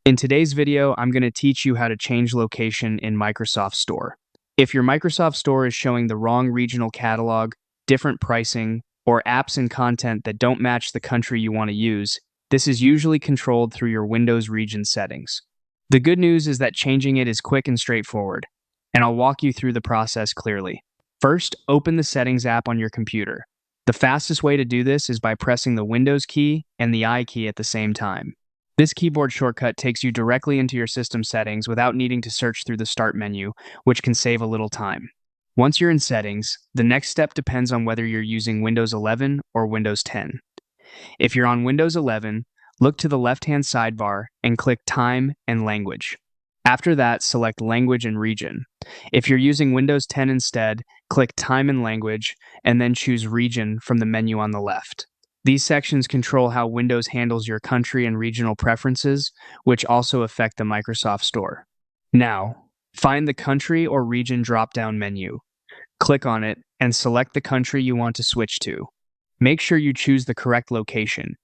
In today's video, I'm going to teach you how to change location in Microsoft Store. If your Microsoft Store is showing the wrong regional catalog, different pricing, or apps and content that don't match the country you want to use, this is usually controlled through your Windows region settings. The good news is that changing it is quick and straightforward, and I'll walk you through the process clearly. First, open the Settings app on your computer. The fastest way to do this is by pressing the Windows key and the I key at the same time. This keyboard shortcut takes you directly into your system settings without needing to search through the Start menu, which can save a little time. Once you're in Settings, the next step depends on whether you're using Windows 11 or Windows 10. If you're on Windows 11, look to the left-hand sidebar and click Time and Language. After that, select Language and Region. If you're using Windows 10 instead, click Time and Language, and then choose Region from the menu on the left. These sections control how Windows handles your country and regional preferences, which also affect the Microsoft Store. Now, find the Country or Region drop-down menu. Click on it and select the country you want to switch to. Make sure you choose the correct location,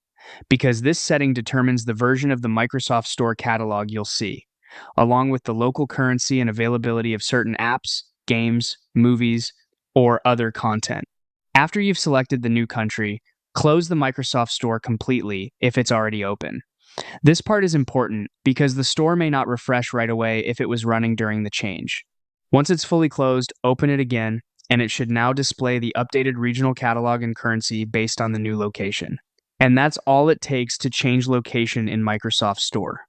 because this setting determines the version of the Microsoft Store catalog you'll see, along with the local currency and availability of certain apps, games, movies, or other content. After you've selected the new country, close the Microsoft Store completely if it's already open. This part is important because the store may not refresh right away if it was running during the change. Once it's fully closed, open it again, and it should now display the updated regional catalog and currency based on the new location. And that's all it takes to change location in Microsoft Store.